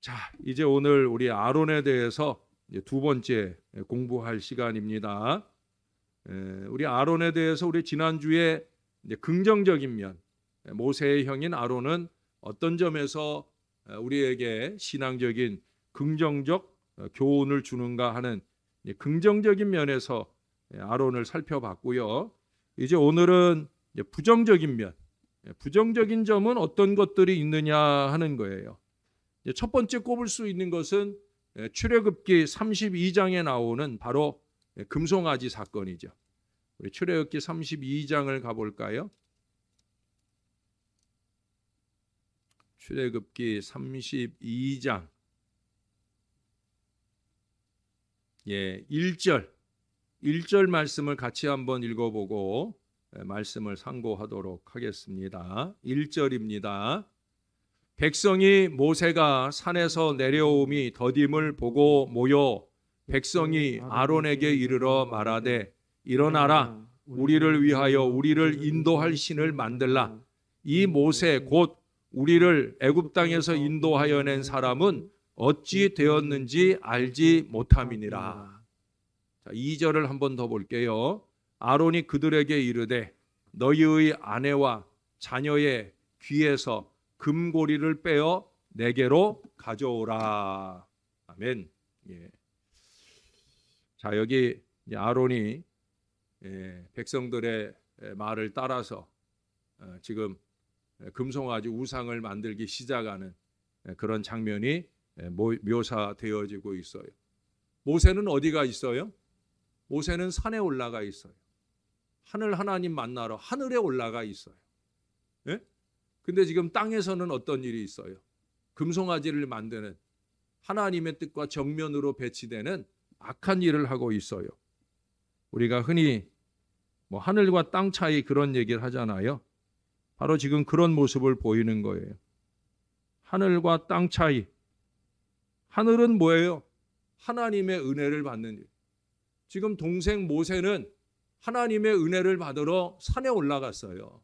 자, 이제 오늘 우리 아론에 대해서 이제 두 번째 공부할 시간입니다. 우리 아론에 대해서 우리 지난주에 이제 긍정적인 면, 모세의 형인 아론은 어떤 점에서 우리에게 신앙적인 긍정적 교훈을 주는가 하는 긍정적인 면에서 아론을 살펴봤고요. 이제 오늘은 부정적인 면, 부정적인 점은 어떤 것들이 있느냐 하는 거예요. 첫 번째 꼽을 수 있는 것은 출애굽기 32장에 나오는 바로 금송아지 사건이죠. 우리 출애굽기 32장을 가볼까요? 출애굽기 32장 1절 말씀을 같이 한번 읽어보고 말씀을 상고하도록 하겠습니다. 1절입니다. 백성이 모세가 산에서 내려옴이 더딤을 보고 모여 백성이 아론에게 이르러 말하되 일어나라 우리를 위하여 우리를 인도할 신을 만들라. 이 모세 곧 우리를 애굽 땅에서 인도하여 낸 사람은 어찌 되었는지 알지 못함이니라. 자, 2절을 한번 더 볼게요. 아론이 그들에게 이르되 너희의 아내와 자녀의 귀에서 금고리를 빼어 내게로 가져오라. 아멘. 자, 여기 아론이 백성들의 말을 따라서 지금 금송아지 우상을 만들기 시작하는 그런 장면이 묘사되어지고 있어요. 모세는 어디가 있어요? 모세는 산에 올라가 있어요. 하늘 하나님 만나러 하늘에 올라가 있어요. 근데 지금 땅에서는 어떤 일이 있어요? 금송아지를 만드는 하나님의 뜻과 정면으로 배치되는 악한 일을 하고 있어요. 우리가 흔히 하늘과 땅 차이 그런 얘기를 하잖아요. 바로 지금 그런 모습을 보이는 거예요. 하늘과 땅 차이. 하늘은 뭐예요? 하나님의 은혜를 받는 일. 지금 동생 모세는 하나님의 은혜를 받으러 산에 올라갔어요.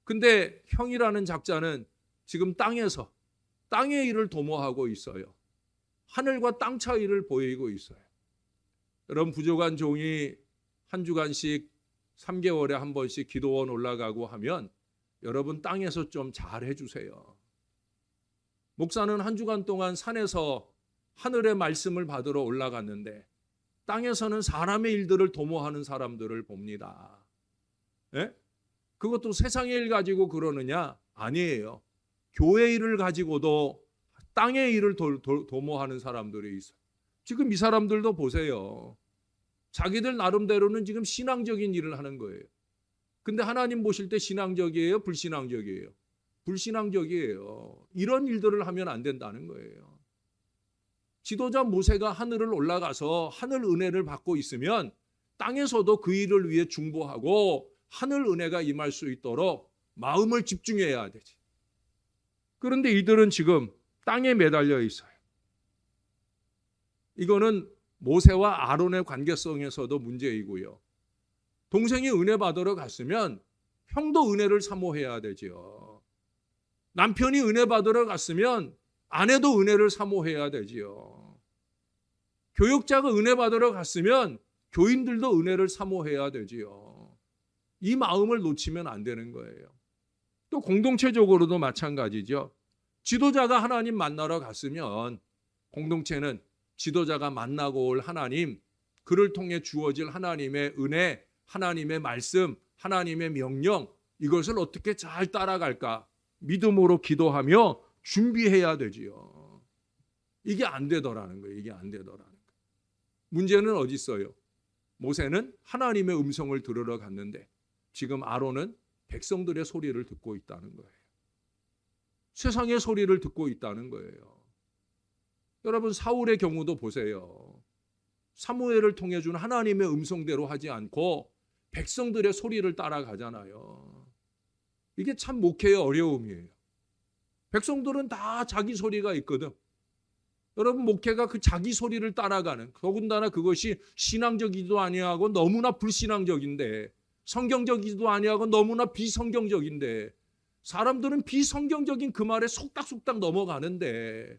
근데 형이라는 작자는 지금 땅에서 땅의 일을 도모하고 있어요. 하늘과 땅 차이를 보이고 있어요. 여러분, 부족한 종이 한 주간씩 3개월에 한 번씩 기도원 올라가고 하면 여러분 땅에서 좀 잘 해주세요. 목사는 한 주간 동안 산에서 하늘의 말씀을 받으러 올라갔는데 땅에서는 사람의 일들을 도모하는 사람들을 봅니다. 그것도 세상의 일 가지고 그러느냐? 아니에요. 교회 일을 가지고도 땅의 일을 도모하는 사람들이 있어요. 지금 이 사람들도 보세요. 자기들 나름대로는 지금 신앙적인 일을 하는 거예요. 근데 하나님 보실 때 신앙적이에요? 불신앙적이에요? 불신앙적이에요. 이런 일들을 하면 안 된다는 거예요. 지도자 모세가 하늘을 올라가서 하늘 은혜를 받고 있으면 땅에서도 그 일을 위해 중보하고 하늘 은혜가 임할 수 있도록 마음을 집중해야 되지. 그런데 이들은 지금 땅에 매달려 있어요. 이거는 모세와 아론의 관계성에서도 문제이고요. 동생이 은혜 받으러 갔으면 형도 은혜를 사모해야 되지요. 남편이 은혜 받으러 갔으면 아내도 은혜를 사모해야 되지요. 교육자가 은혜 받으러 갔으면 교인들도 은혜를 사모해야 되지요. 이 마음을 놓치면 안 되는 거예요. 또 공동체적으로도 마찬가지죠. 지도자가 하나님 만나러 갔으면 공동체는 지도자가 만나고 올 하나님, 그를 통해 주어질 하나님의 은혜, 하나님의 말씀, 하나님의 명령, 이것을 어떻게 잘 따라갈까 믿음으로 기도하며 준비해야 되지요. 이게 안 되더라는 거예요. 이게 안 되더라는 거예요. 문제는 어디 있어요? 모세는 하나님의 음성을 들으러 갔는데 지금 아론은 백성들의 소리를 듣고 있다는 거예요. 세상의 소리를 듣고 있다는 거예요. 여러분, 사울의 경우도 보세요. 사무엘을 통해 준 하나님의 음성대로 하지 않고 백성들의 소리를 따라가잖아요. 이게 참 목회의 어려움이에요. 백성들은 다 자기 소리가 있거든. 여러분, 목회가 그 자기 소리를 따라가는, 더군다나 그것이 신앙적이기도 아니하고 너무나 불신앙적인데, 성경적이기도 아니하고 너무나 비성경적인데, 사람들은 비성경적인 그 말에 속닥속닥 넘어가는데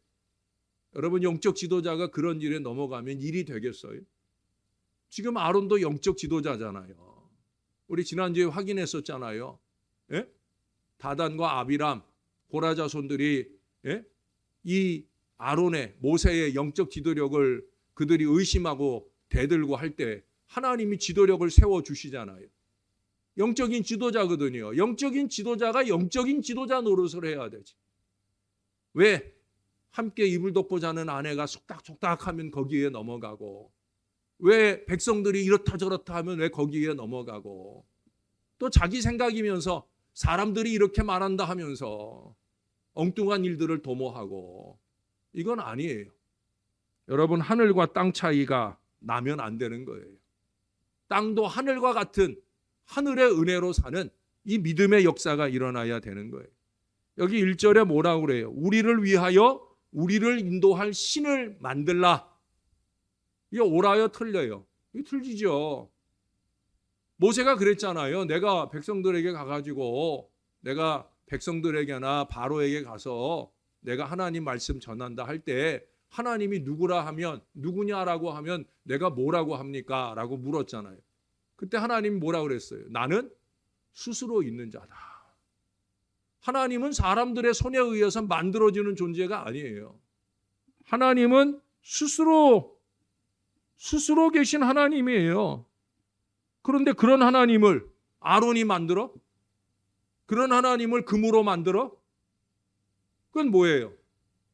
여러분 영적 지도자가 그런 일에 넘어가면 일이 되겠어요? 지금 아론도 영적 지도자잖아요. 우리 지난주에 확인했었잖아요. 예? 다단과 아비람, 고라 자손들이 이 아론의 모세의 영적 지도력을 그들이 의심하고 대들고 할 때 하나님이 지도력을 세워주시잖아요. 영적인 지도자거든요. 영적인 지도자가 영적인 지도자 노릇을 해야 되지. 왜? 함께 이불 덮고 자는 아내가 속닥속닥 하면 거기에 넘어가고, 왜 백성들이 이렇다 저렇다 하면 왜 거기에 넘어가고, 또 자기 생각이면서 사람들이 이렇게 말한다 하면서 엉뚱한 일들을 도모하고, 이건 아니에요. 여러분, 하늘과 땅 차이가 나면 안 되는 거예요. 땅도 하늘과 같은 하늘의 은혜로 사는 이 믿음의 역사가 일어나야 되는 거예요. 여기 1절에 뭐라고 그래요? 우리를 위하여 우리를 인도할 신을 만들라. 이게 옳아요, 틀려요? 이게 틀리죠. 모세가 그랬잖아요. 내가 백성들에게 가가지고 내가 백성들에게나 바로에게 가서 내가 하나님 말씀 전한다 할 때 하나님이 누구라 하면, 누구냐라고 하면 내가 뭐라고 합니까? 라고 물었잖아요. 그때 하나님이 뭐라고 그랬어요? 나는 스스로 있는 자다. 하나님은 사람들의 손에 의해서 만들어지는 존재가 아니에요. 하나님은 스스로 계신 하나님이에요. 그런데 그런 하나님을 아론이 만들어? 그런 하나님을 금으로 만들어? 그건 뭐예요?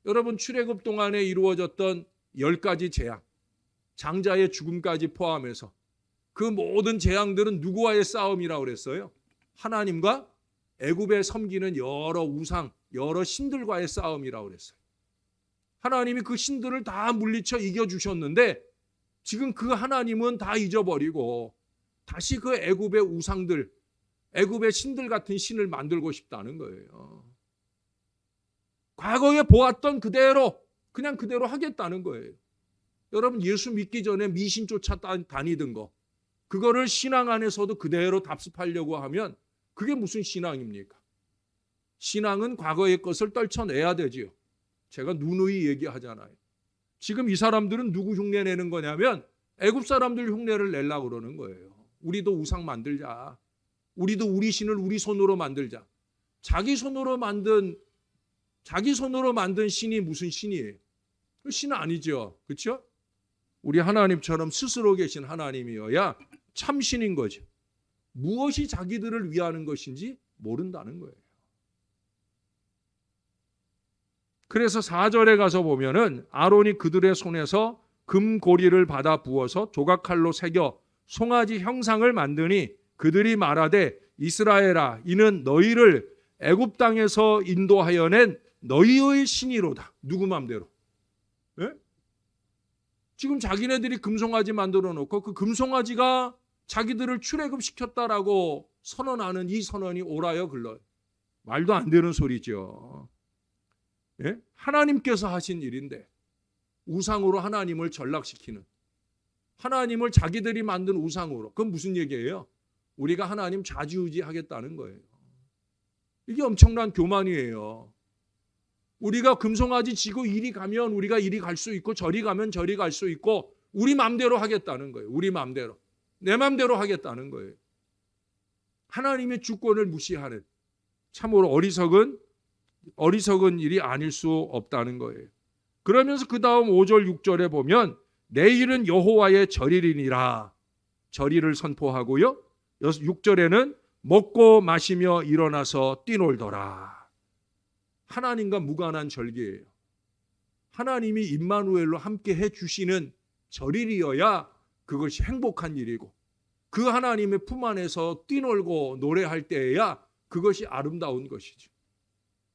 여러분, 출애굽 동안에 이루어졌던 10가지 재앙, 장자의 죽음까지 포함해서 그 모든 재앙들은 누구와의 싸움이라고 그랬어요? 하나님과 애굽에 섬기는 여러 우상, 여러 신들과의 싸움이라고 그랬어요. 하나님이 그 신들을 다 물리쳐 이겨주셨는데 지금 그 하나님은 다 잊어버리고 다시 그 애굽의 우상들, 애굽의 신들 같은 신을 만들고 싶다는 거예요. 과거에 보았던 그대로, 그냥 그대로 하겠다는 거예요. 여러분, 예수 믿기 전에 미신 쫓아 다니던 거, 그거를 신앙 안에서도 그대로 답습하려고 하면 그게 무슨 신앙입니까? 신앙은 과거의 것을 떨쳐내야 되지요. 제가 누누이 얘기하잖아요. 지금 이 사람들은 누구 흉내 내는 거냐면 애굽 사람들 흉내를 내려고 그러는 거예요. 우리도 우상 만들자. 우리도 우리 신을 우리 손으로 만들자. 자기 손으로 만든 신이 무슨 신이에요? 그 신은 아니죠. 그렇죠? 우리 하나님처럼 스스로 계신 하나님이어야 참신인 거죠. 무엇이 자기들을 위하는 것인지 모른다는 거예요. 그래서 4절에 가서 보면은 아론이 그들의 손에서 금고리를 받아 부어서 조각칼로 새겨 송아지 형상을 만드니 그들이 말하되 이스라엘아 이는 너희를 애굽 땅에서 인도하여 낸 너희의 신이로다. 누구 맘대로? 예? 지금 자기네들이 금송아지 만들어 놓고 그 금송아지가 자기들을 출애굽시켰다라고 선언하는 이 선언이 옳아요, 글러요? 말도 안 되는 소리죠. 예? 하나님께서 하신 일인데 우상으로 하나님을 전락시키는, 하나님을 자기들이 만든 우상으로, 그건 무슨 얘기예요? 우리가 하나님 좌지우지하겠다는 거예요. 이게 엄청난 교만이에요. 우리가 금송아지 지고 이리 가면 우리가 이리 갈 수 있고 저리 가면 저리 갈 수 있고 우리 마음대로 하겠다는 거예요. 우리 마음대로. 내 마음대로 하겠다는 거예요. 하나님의 주권을 무시하는 참으로 어리석은 일이 아닐 수 없다는 거예요. 그러면서 그 다음 5절 6절에 보면 내일은 여호와의 절일이니라 절일을 선포하고요. 6절에는 먹고 마시며 일어나서 뛰놀더라. 하나님과 무관한 절기예요. 하나님이 임마누엘로 함께 해주시는 절일이어야 그것이 행복한 일이고 그 하나님의 품 안에서 뛰놀고 노래할 때에야 그것이 아름다운 것이죠.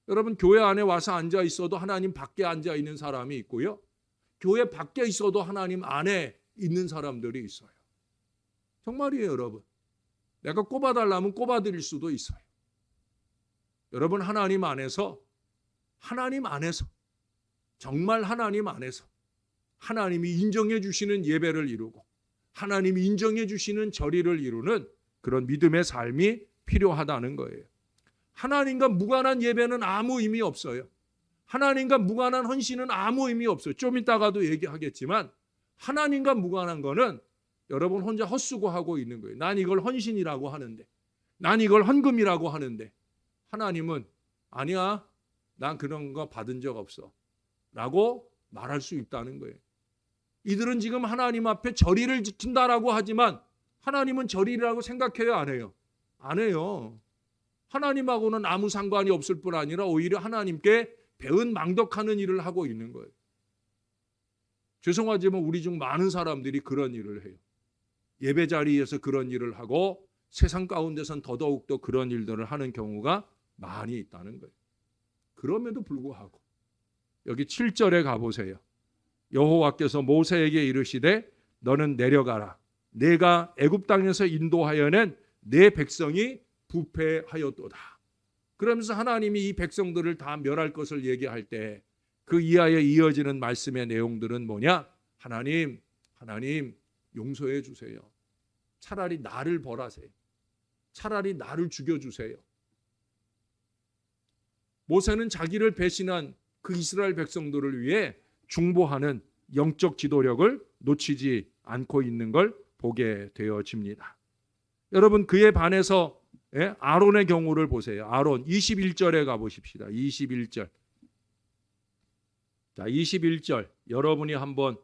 여러분, 교회 안에 와서 앉아 있어도 하나님 밖에 앉아 있는 사람이 있고요. 교회 밖에 있어도 하나님 안에 있는 사람들이 있어요. 정말이에요, 여러분. 내가 꼽아달라면 꼽아드릴 수도 있어요. 여러분, 하나님 안에서 정말 하나님 안에서 하나님이 인정해 주시는 예배를 이루고 하나님이 인정해 주시는 절일을 이루는 그런 믿음의 삶이 필요하다는 거예요. 하나님과 무관한 예배는 아무 의미 없어요. 하나님과 무관한 헌신은 아무 의미 없어요. 좀 이따가도 얘기하겠지만 하나님과 무관한 거는 여러분 혼자 헛수고하고 있는 거예요. 난 이걸 헌신이라고 하는데, 난 이걸 헌금이라고 하는데, 하나님은 아니야, 난 그런 거 받은 적 없어 라고 말할 수 있다는 거예요. 이들은 지금 하나님 앞에 절의를 지킨다라고 하지만 하나님은 절의라고 생각해요, 안 해요? 안 해요. 하나님하고는 아무 상관이 없을 뿐 아니라 오히려 하나님께 배은 망덕하는 일을 하고 있는 거예요. 죄송하지만 우리 중 많은 사람들이 그런 일을 해요. 예배 자리에서 그런 일을 하고 세상 가운데선 더더욱더 그런 일들을 하는 경우가 많이 있다는 거예요. 그럼에도 불구하고 여기 7절에 가보세요. 여호와께서 모세에게 이르시되 너는 내려가라. 내가 애굽 땅에서 인도하여 낸 내 백성이 부패하였도다. 그러면서 하나님이 이 백성들을 다 멸할 것을 얘기할 때 그 이하에 이어지는 말씀의 내용들은 뭐냐? 하나님 용서해 주세요. 차라리 나를 벌하세요. 차라리 나를 죽여주세요. 모세는 자기를 배신한 그 이스라엘 백성들을 위해 중보하는 영적 지도력을 놓치지 않고 있는 걸 보게 되어집니다. 여러분 그에 반해서 아론의 경우를 보세요. 아론 21절에 가보십시다. 21절. 자, 21절 여러분이 한번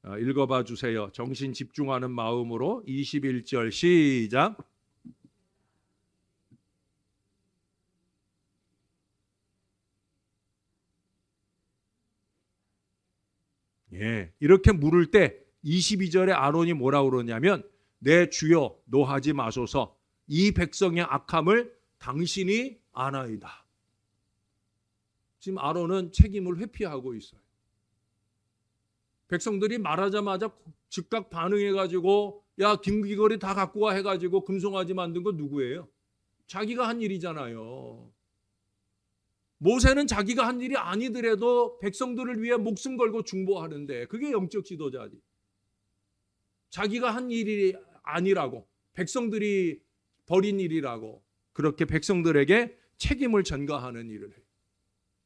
읽어봐 주세요. 정신 집중하는 마음으로 21절 시작. 예, 이렇게 물을 때 22절에 아론이 뭐라고 그러냐면 내 주여 노하지 마소서 이 백성의 악함을 당신이 아나이다. 지금 아론은 책임을 회피하고 있어요. 백성들이 말하자마자 즉각 반응해가지고 야 김귀걸이 다 갖고 와 해가지고 금송아지 만든 거 누구예요? 자기가 한 일이잖아요. 모세는 자기가 한 일이 아니더라도 백성들을 위해 목숨 걸고 중보하는데 그게 영적 지도자지. 자기가 한 일이 아니라고 백성들이 벌인 일이라고 그렇게 백성들에게 책임을 전가하는 일을 해요.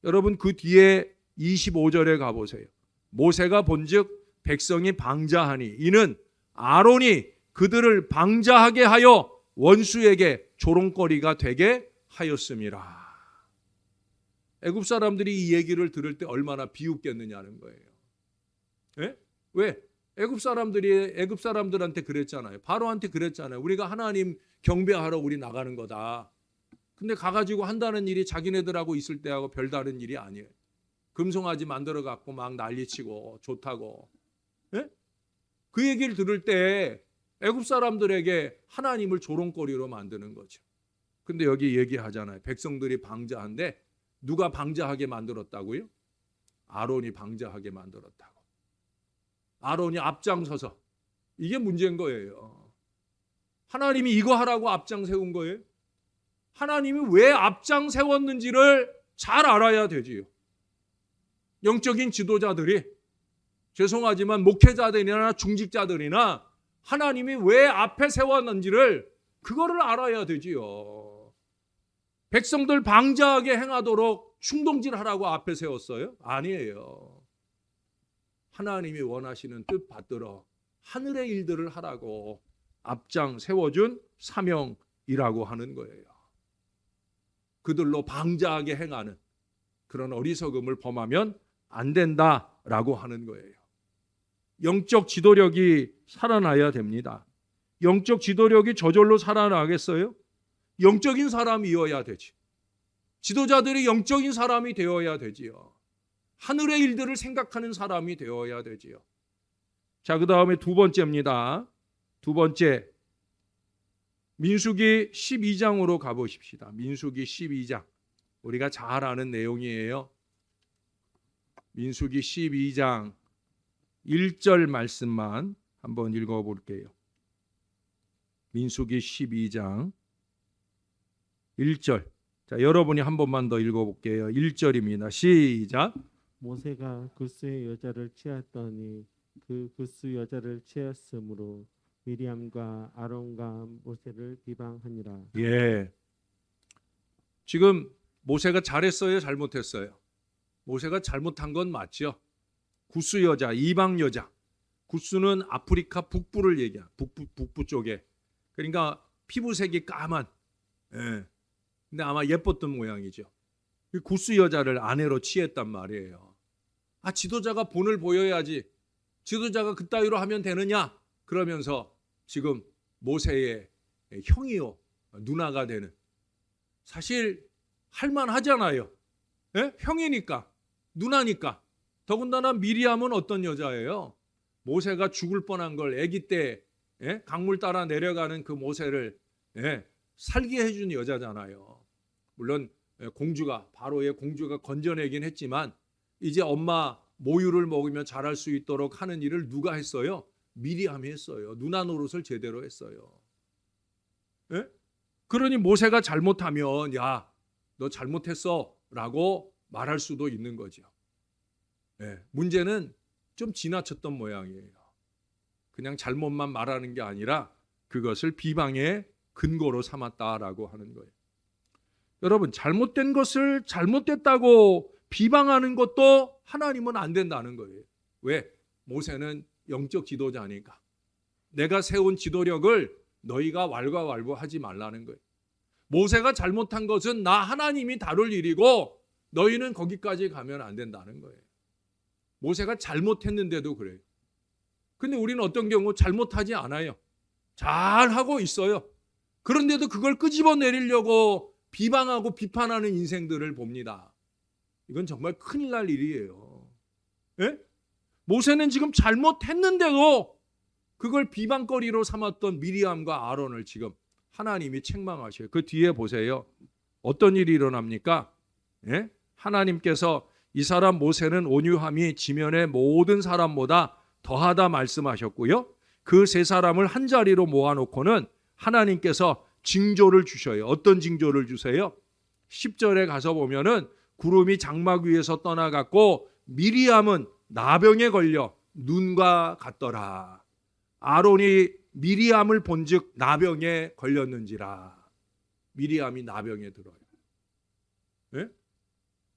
여러분 그 뒤에 25절에 가보세요. 모세가 본즉 백성이 방자하니 이는 아론이 그들을 방자하게 하여 원수에게 조롱거리가 되게 하였음이라. 애굽 사람들이 이 얘기를 들을 때 얼마나 비웃겠느냐는 거예요. 예? 왜? 애굽 사람들한테 그랬잖아요. 바로한테 그랬잖아요. 우리가 하나님 경배하러 우리 나가는 거다. 근데 가가지고 한다는 일이 자기네들하고 있을 때하고 별다른 일이 아니에요. 금송아지 만들어 갖고 막 난리치고 좋다고. 예? 그 얘기를 들을 때 애굽 사람들에게 하나님을 조롱거리로 만드는 거죠. 근데 여기 얘기하잖아요. 백성들이 방자한데 누가 방자하게 만들었다고요? 아론이 방자하게 만들었다고. 아론이 앞장서서 이게 문제인 거예요. 하나님이 이거 하라고 앞장 세운 거예요. 하나님이 왜 앞장 세웠는지를 잘 알아야 되지요. 영적인 지도자들이 죄송하지만 목회자들이나 중직자들이나 하나님이 왜 앞에 세웠는지를 그거를 알아야 되지요. 백성들 방자하게 행하도록 충동질하라고 앞에 세웠어요? 아니에요. 하나님이 원하시는 뜻 받들어 하늘의 일들을 하라고 앞장 세워준 사명이라고 하는 거예요. 그들로 방자하게 행하는 그런 어리석음을 범하면 안 된다라고 하는 거예요. 영적 지도력이 살아나야 됩니다. 영적 지도력이 저절로 살아나겠어요? 영적인 사람이어야 되지. 지도자들이 영적인 사람이 되어야 되지요. 하늘의 일들을 생각하는 사람이 되어야 되지요. 자, 그 다음에 두 번째입니다. 두 번째, 민수기 12장으로 가보십시다. 민수기 12장. 우리가 잘 아는 내용이에요. 민수기 12장 1절 말씀만 한번 읽어볼게요. 민수기 12장 1절. 자, 여러분이 한 번만 더 읽어볼게요. 1절입니다. 시작. 모세가 구스의 여자를 취하였더니 그 구스 여자를 취하였으므로 미리암과 아론과 모세를 비방하니라. 예. 지금 모세가 잘했어요, 잘못했어요? 모세가 잘못한 건 맞죠. 구스 여자, 이방 여자. 구스는 아프리카 북부를 얘기해. 북부 쪽에. 그러니까 피부색이 까만. 예. 근데 아마 예뻤던 모양이죠. 그 구스 여자를 아내로 취했단 말이에요. 아, 지도자가 본을 보여야지. 지도자가 그따위로 하면 되느냐? 그러면서 지금 모세의 형이요, 누나가 되는. 사실 할만하잖아요. 예? 형이니까, 누나니까. 더군다나 미리암은 어떤 여자예요? 모세가 죽을 뻔한 걸 아기 때 강물 따라 내려가는 그 모세를 살게 해준 여자잖아요. 물론 공주가, 바로의 공주가 건져내긴 했지만 이제 엄마 모유를 먹으며 자랄 수 있도록 하는 일을 누가 했어요? 미리암이 했어요. 누나 노릇을 제대로 했어요. 예? 그러니 모세가 잘못하면 야, 너 잘못했어 라고 말할 수도 있는 거죠. 문제는 좀 지나쳤던 모양이에요. 그냥 잘못만 말하는 게 아니라 그것을 비방의 근거로 삼았다라고 하는 거예요. 여러분, 잘못된 것을 잘못됐다고 비방하는 것도 하나님은 안 된다는 거예요. 왜? 모세는 영적 지도자니까. 내가 세운 지도력을 너희가 왈가왈부하지 말라는 거예요. 모세가 잘못한 것은 나 하나님이 다룰 일이고 너희는 거기까지 가면 안 된다는 거예요. 모세가 잘못했는데도 그래요. 근데 우리는 어떤 경우 잘못하지 않아요. 잘하고 있어요. 그런데도 그걸 끄집어내리려고 비방하고 비판하는 인생들을 봅니다. 이건 정말 큰일 날 일이에요. 예? 모세는 지금 잘못했는데도 그걸 비방거리로 삼았던 미리암과 아론을 지금 하나님이 책망하셔요. 그 뒤에 보세요. 어떤 일이 일어납니까? 예? 하나님께서 이 사람 모세는 온유함이 지면의 모든 사람보다 더하다 말씀하셨고요. 그 세 사람을 한 자리로 모아놓고는 하나님께서 징조를 주셔요. 어떤 징조를 주세요? 10절에 가서 보면은 구름이 장막 위에서 떠나갔고 미리암은 나병에 걸려 눈과 같더라. 아론이 미리암을 본즉 나병에 걸렸는지라. 미리암이 나병에 들어요. 네?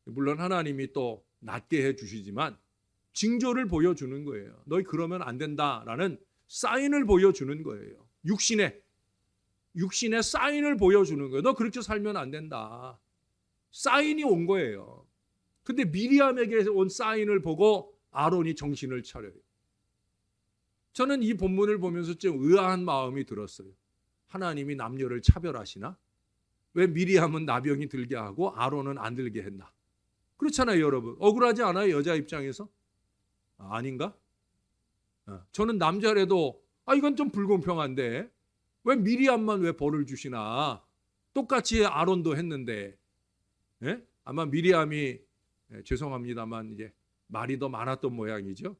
물론 하나님이 또 낫게 해주시지만 징조를 보여주는 거예요. 너희 그러면 안 된다라는 사인을 보여주는 거예요. 육신의 사인을 보여주는 거예요. 너 그렇게 살면 안 된다. 사인이 온 거예요. 근데 미리암에게 온 사인을 보고 아론이 정신을 차려요. 저는 이 본문을 보면서 좀 의아한 마음이 들었어요. 하나님이 남녀를 차별하시나? 왜 미리암은 나병이 들게 하고 아론은 안 들게 했나? 그렇잖아요, 여러분. 억울하지 않아요, 여자 입장에서? 아닌가? 저는 남자라도 이건 좀 불공평한데 왜 미리암만 왜 벌을 주시나? 똑같이 아론도 했는데 아마 미리암이 죄송합니다만 이제 말이 더 많았던 모양이죠.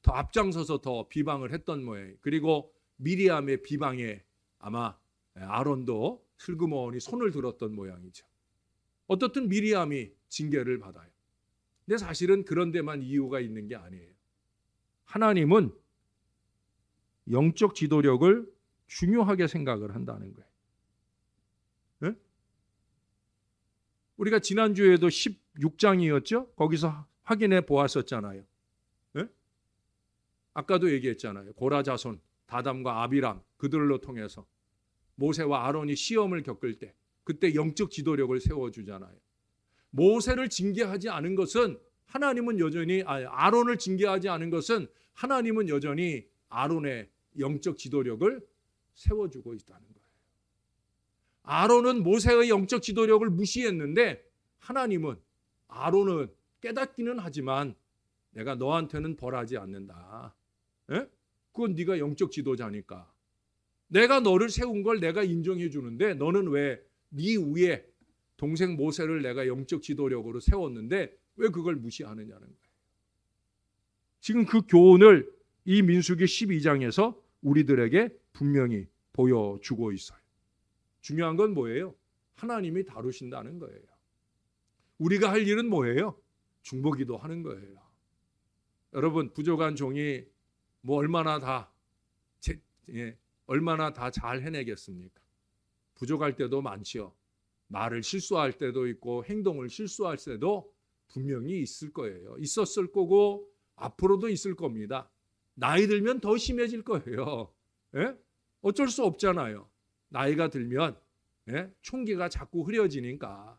더 앞장서서 더 비방을 했던 모양이에요. 그리고 미리암의 비방에 아마 아론도 슬그머니 손을 들었던 모양이죠. 어떻든 미리암이 징계를 받아요. 근데 사실은 그런 데만 이유가 있는 게 아니에요. 하나님은 영적 지도력을 중요하게 생각을 한다는 거예요. 네? 우리가 지난주에도 16장이었죠? 거기서 확인해 보았었잖아요. 네? 아까도 얘기했잖아요. 고라 자손, 다담과 아비람 그들로 통해서 모세와 아론이 시험을 겪을 때 그때 영적 지도력을 세워주잖아요. 모세를 징계하지 않은 것은 하나님은 여전히 아론을 징계하지 않은 것은 하나님은 여전히 아론의 영적 지도력을 세워주고 있다는 거예요. 아론은 모세의 영적 지도력을 무시했는데 하나님은 아론은 깨닫기는 하지만 내가 너한테는 벌하지 않는다. 에? 그건 네가 영적 지도자니까. 내가 너를 세운 걸 내가 인정해 주는데 너는 왜 네 위에 동생 모세를 내가 영적 지도력으로 세웠는데 왜 그걸 무시하느냐는 거예요. 지금 그 교훈을 이 민수기 12장에서 우리들에게 분명히 보여주고 있어요. 중요한 건 뭐예요? 하나님이 다루신다는 거예요. 우리가 할 일은 뭐예요? 중보기도 하는 거예요. 여러분, 부족한 종이 뭐 얼마나 다 잘 해내겠습니까? 부족할 때도 많지요. 말을 실수할 때도 있고 행동을 실수할 때도 분명히 있을 거예요. 있었을 거고 앞으로도 있을 겁니다. 나이 들면 더 심해질 거예요. 예? 어쩔 수 없잖아요. 나이가 들면 총기가 자꾸 흐려지니까.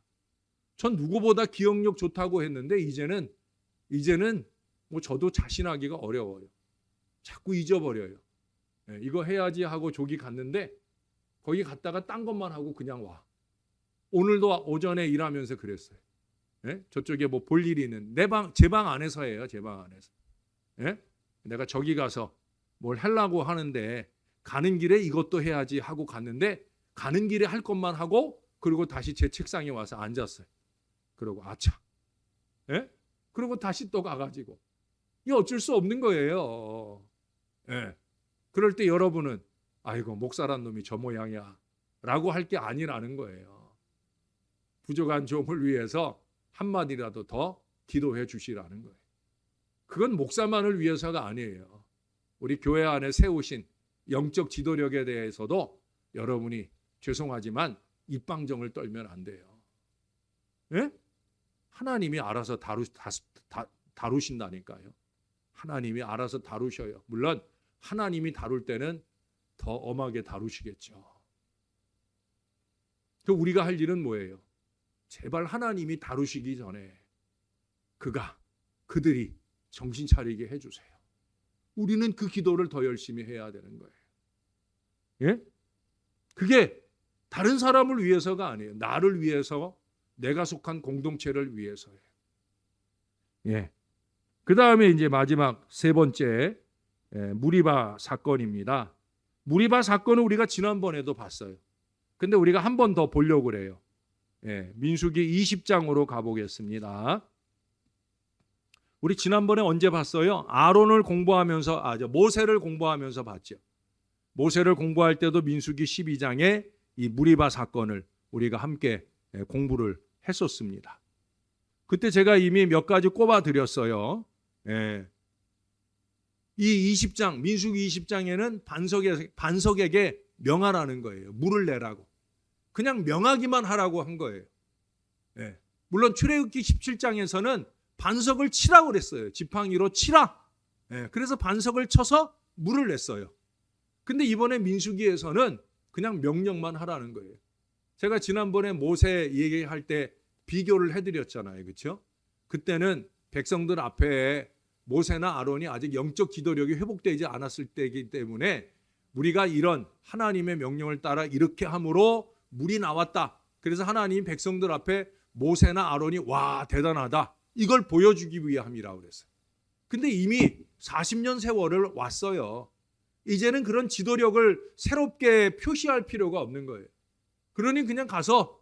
전 누구보다 기억력 좋다고 했는데 이제는 뭐 저도 자신하기가 어려워요. 자꾸 잊어버려요. 이거 해야지 하고 저기 갔는데 거기 갔다가 딴 것만 하고 그냥 와. 오늘도 오전에 일하면서 그랬어요. 저쪽에 뭐 볼 일이 있는 제 방 안에서 해요. 제 방 안에서. 내가 저기 가서 뭘 하려고 하는데 가는 길에 이것도 해야지 하고 갔는데 가는 길에 할 것만 하고 그리고 다시 제 책상에 와서 앉았어요. 그러고 아차. 그리고 다시 또 가가지고 이게 어쩔 수 없는 거예요. 그럴 때 여러분은 아이고 목사란 놈이 저 모양이야 라고 할 게 아니라는 거예요. 부족한 종을 위해서 한마디라도 더 기도해 주시라는 거예요. 그건 목사만을 위해서가 아니에요. 우리 교회 안에 세우신 영적 지도력에 대해서도 여러분이 죄송하지만 입방정을 떨면 안 돼요. 하나님이 알아서 다루신다니까요. 하나님이 알아서 다루셔요. 물론 하나님이 다룰 때는 더 엄하게 다루시겠죠. 우리가 할 일은 뭐예요? 제발 하나님이 다루시기 전에 그들이 정신 차리게 해주세요. 우리는 그 기도를 더 열심히 해야 되는 거예요. 그게 다른 사람을 위해서가 아니에요. 나를 위해서, 내가 속한 공동체를 위해서예요. 그 다음에 이제 마지막 세 번째 무리바 사건입니다. 무리바 사건은 우리가 지난번에도 봤어요. 근데 우리가 한 번 더 보려고 그래요. 민수기 20장으로 가보겠습니다. 우리 지난번에 언제 봤어요? 아론을 공부하면서 모세를 공부하면서 봤죠. 모세를 공부할 때도 민수기 12장에 이 무리바 사건을 우리가 함께 공부를 했었습니다. 그때 제가 이미 몇 가지 꼽아 드렸어요. 이 20장 민수기 20장에는 반석에게 명하라는 거예요. 물을 내라고. 그냥 명하기만 하라고 한 거예요. 물론 출애굽기 17장에서는 반석을 치라고 그랬어요. 지팡이로 치라. 그래서 반석을 쳐서 물을 냈어요. 근데 이번에 민수기에서는 그냥 명령만 하라는 거예요. 제가 지난번에 모세 얘기할 때 비교를 해드렸잖아요. 그렇죠? 그때는 백성들 앞에 모세나 아론이 아직 영적 지도력이 회복되지 않았을 때이기 때문에 우리가 이런 하나님의 명령을 따라 이렇게 함으로 물이 나왔다. 그래서 하나님 백성들 앞에 모세나 아론이 와 대단하다. 이걸 보여주기 위함이라고 그랬어요. 근데 이미 40년 세월을 왔어요. 이제는 그런 지도력을 새롭게 표시할 필요가 없는 거예요. 그러니 그냥 가서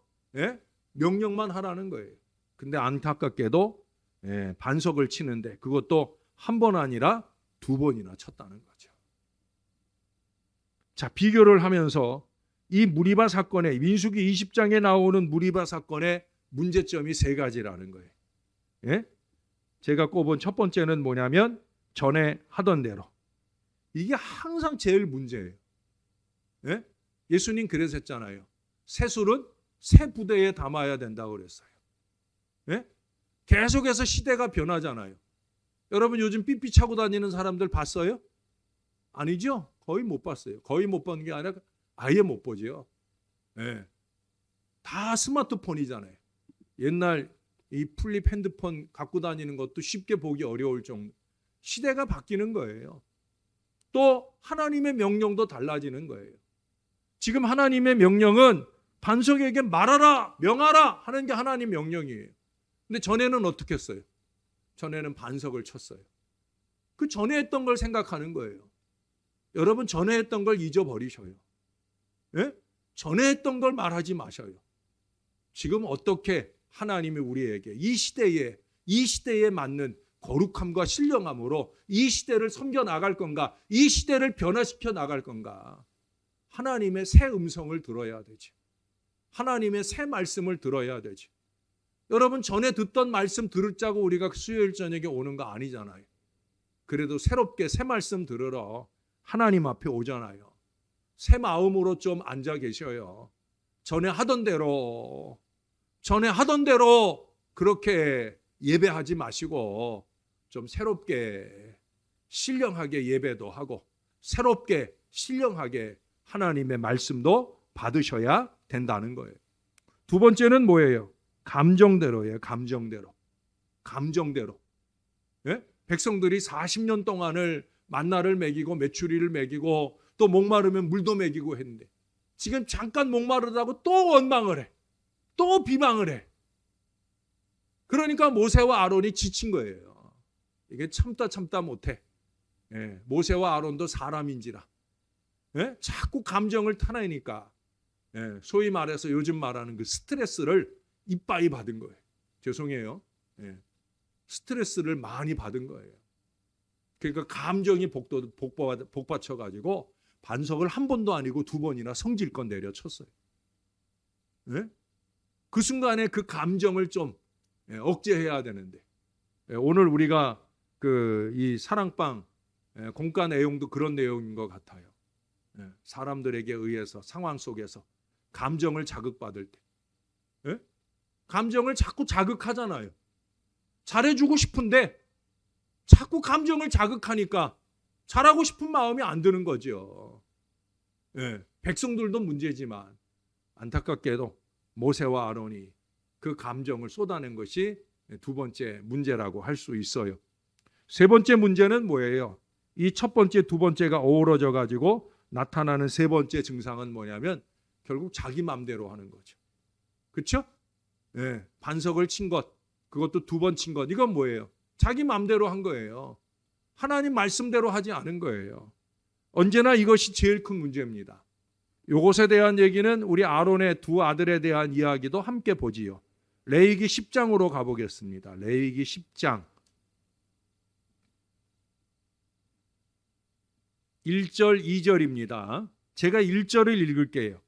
명령만 하라는 거예요. 근데 안타깝게도 반석을 치는데 그것도 한 번 아니라 두 번이나 쳤다는 거죠. 자, 비교를 하면서 이 무리바 사건의 민수기 20장에 나오는 무리바 사건의 문제점이 세 가지라는 거예요. 제가 꼽은 첫 번째는 뭐냐면 전에 하던 대로. 이게 항상 제일 문제예요. 예수님 그래서 했잖아요. 새술은 새 부대에 담아야 된다고 그랬어요. 계속해서 시대가 변하잖아요. 여러분 요즘 삐삐 차고 다니는 사람들 봤어요? 아니죠? 거의 못 봤어요. 거의 못 보는 게 아니라 아예 못 보죠. 다 스마트폰이잖아요. 옛날 이 플립 핸드폰 갖고 다니는 것도 쉽게 보기 어려울 정도. 시대가 바뀌는 거예요. 또 하나님의 명령도 달라지는 거예요. 지금 하나님의 명령은 반석에게 말하라, 명하라 하는 게 하나님 명령이에요. 근데 전에는 어떻게 했어요? 전에는 반석을 쳤어요. 그 전에 했던 걸 생각하는 거예요. 여러분 전에 했던 걸 잊어버리셔요. 전에 했던 걸 말하지 마셔요. 지금 어떻게 하나님이 우리에게 이 시대에 맞는 거룩함과 신령함으로 이 시대를 섬겨 나갈 건가? 이 시대를 변화시켜 나갈 건가? 하나님의 새 음성을 들어야 되지. 하나님의 새 말씀을 들어야 되지. 여러분 전에 듣던 말씀 들으자고 우리가 수요일 저녁에 오는 거 아니잖아요. 그래도 새롭게 새 말씀 들으러 하나님 앞에 오잖아요. 새 마음으로 좀 앉아 계셔요. 전에 하던 대로 그렇게 예배하지 마시고 좀 새롭게 신령하게 예배도 하고 새롭게 신령하게 하나님의 말씀도 받으셔야 된다는 거예요. 두 번째는 뭐예요? 감정대로예요. 감정대로. 감정대로. 예? 백성들이 40년 동안을 만나를 먹이고 메추리를 먹이고 또 목마르면 물도 먹이고 했는데 지금 잠깐 목마르다고 또 원망을 해. 또 비방을 해. 그러니까 모세와 아론이 지친 거예요. 이게 참다 못해. 예, 모세와 아론도 사람인지라. 예? 자꾸 감정을 타내니까 예, 소위 말해서 요즘 말하는 그 스트레스를 이빠이 받은 거예요. 죄송해요. 예, 스트레스를 많이 받은 거예요. 그러니까 감정이 복받쳐가지고 반석을 한 번도 아니고 두 번이나 성질껏 내려쳤어요. 예? 그 순간에 그 감정을 좀 억제해야 되는데 오늘 우리가 이 사랑방 공과 내용도 그런 내용인 것 같아요. 사람들에게 의해서 상황 속에서 감정을 자극받을 때 감정을 자꾸 자극하잖아요. 잘해주고 싶은데 자꾸 감정을 자극하니까 잘하고 싶은 마음이 안 드는 거죠. 백성들도 문제지만 안타깝게도 모세와 아론이 그 감정을 쏟아낸 것이 두 번째 문제라고 할 수 있어요. 세 번째 문제는 뭐예요? 이 첫 번째, 두 번째가 어우러져 가지고 나타나는 세 번째 증상은 뭐냐면 결국 자기 맘대로 하는 거죠. 그렇죠? 반석을 친 것, 그것도 두 번 친 것, 이건 뭐예요? 자기 맘대로 한 거예요. 하나님 말씀대로 하지 않은 거예요. 언제나 이것이 제일 큰 문제입니다. 이것에 대한 얘기는 우리 아론의 두 아들에 대한 이야기도 함께 보지요. 레위기 10장으로 가보겠습니다. 레위기 10장 1절 2절입니다. 제가 1절을 읽을게요.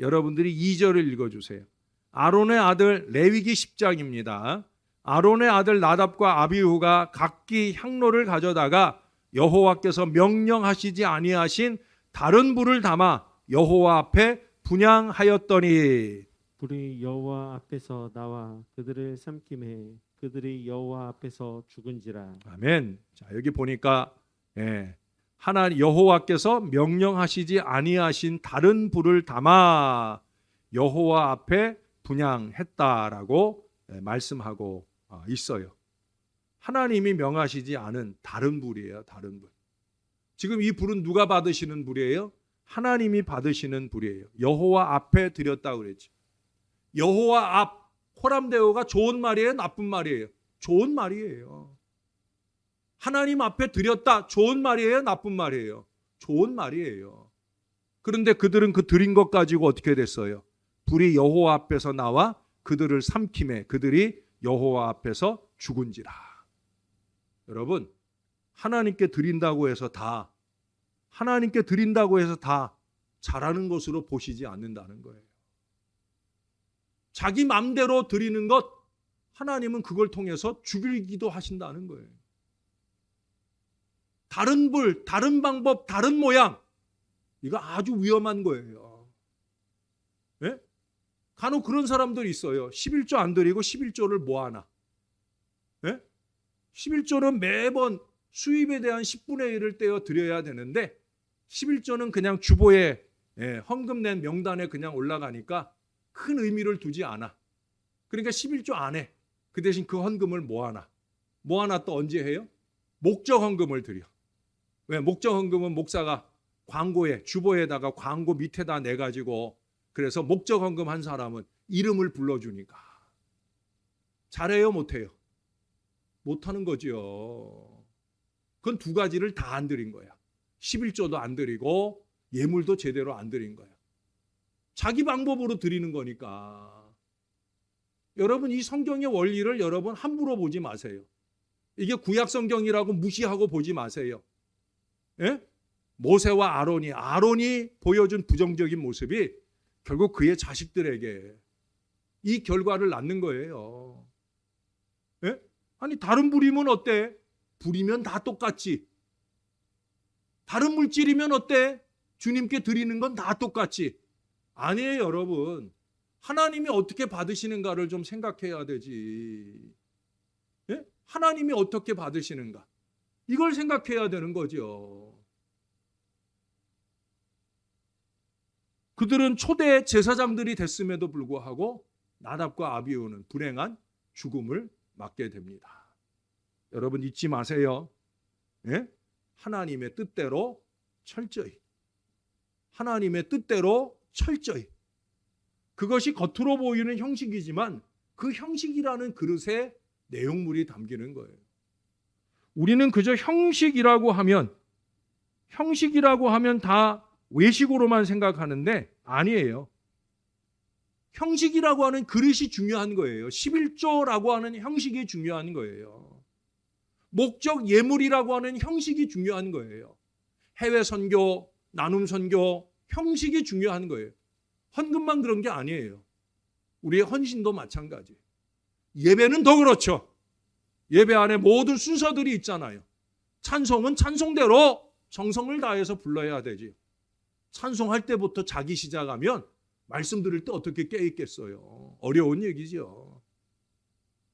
여러분들이 2절을 읽어주세요. 아론의 아들 레위기 10장입니다. 아론의 아들 나답과 아비후가 각기 향로를 가져다가 여호와께서 명령하시지 아니하신 다른 불을 담아 여호와 앞에 분향하였더니 불이 여호와 앞에서 나와 그들을 삼킴해 그들이 여호와 앞에서 죽은지라. 아멘. 자, 여기 보니까 하나님 여호와께서 명령하시지 아니하신 다른 불을 담아 여호와 앞에 분향했다라고 말씀하고 있어요. 하나님이 명하시지 않은 다른 불이에요. 다른 불. 지금 이 불은 누가 받으시는 불이에요? 하나님이 받으시는 불이에요. 여호와 앞에 드렸다고 그랬죠. 여호와 앞, 호람데오가 좋은 말이에요? 나쁜 말이에요? 좋은 말이에요. 하나님 앞에 드렸다. 좋은 말이에요? 나쁜 말이에요? 좋은 말이에요. 그런데 그들은 그 드린 것 가지고 어떻게 됐어요? 불이 여호와 앞에서 나와 그들을 삼킴해 그들이 여호와 앞에서 죽은지라. 여러분, 하나님께 드린다고 해서 다 잘하는 것으로 보시지 않는다는 거예요. 자기 마음대로 드리는 것, 하나님은 그걸 통해서 죽이기도 하신다는 거예요. 다른 불, 다른 방법, 다른 모양, 이거 아주 위험한 거예요. 예? 간혹 그런 사람들이 있어요. 11조 안 드리고 11조를 모아놔. 예? 11조는 매번 수입에 대한 10분의 1을 떼어 드려야 되는데 11조는 그냥 주보에 헌금 낸 명단에 그냥 올라가니까 큰 의미를 두지 않아. 그러니까 11조 안 해. 그 대신 그 헌금을 모아놔. 모아놔 또 언제 해요? 목적 헌금을 드려. 왜? 목적 헌금은 목사가 광고에 주보에다가 광고 밑에다 내가지고 그래서 목적 헌금 한 사람은 이름을 불러주니까. 잘해요? 못해요? 못하는 거죠. 그건 두 가지를 다 안 드린 거야. 11조도 안 드리고 예물도 제대로 안 드린 거야. 자기 방법으로 드리는 거니까. 여러분, 이 성경의 원리를 여러분 함부로 보지 마세요. 이게 구약 성경이라고 무시하고 보지 마세요. 예? 모세와 아론이 보여준 부정적인 모습이 결국 그의 자식들에게 이 결과를 낳는 거예요. 예? 아니, 다른 불이면 어때? 불이면 다 똑같지. 다른 물질이면 어때? 주님께 드리는 건 다 똑같지. 아니에요, 여러분. 하나님이 어떻게 받으시는가를 좀 생각해야 되지. 하나님이 어떻게 받으시는가? 이걸 생각해야 되는 거죠. 그들은 초대 제사장들이 됐음에도 불구하고 나답과 아비후는 불행한 죽음을 맞게 됩니다. 여러분 잊지 마세요. 예? 하나님의 뜻대로 철저히. 하나님의 뜻대로 철저히. 그것이 겉으로 보이는 형식이지만 그 형식이라는 그릇에 내용물이 담기는 거예요. 우리는 그저 형식이라고 하면 다 외식으로만 생각하는데 아니에요. 형식이라고 하는 그릇이 중요한 거예요. 11조라고 하는 형식이 중요한 거예요. 목적 예물이라고 하는 형식이 중요한 거예요. 해외 선교, 나눔 선교 형식이 중요한 거예요. 헌금만 그런 게 아니에요. 우리의 헌신도 마찬가지. 예배는 더 그렇죠. 예배 안에 모든 순서들이 있잖아요. 찬송은 찬송대로 정성을 다해서 불러야 되지. 찬송할 때부터 자기 시작하면 말씀 들을 때 어떻게 깨있겠어요. 어려운 얘기죠.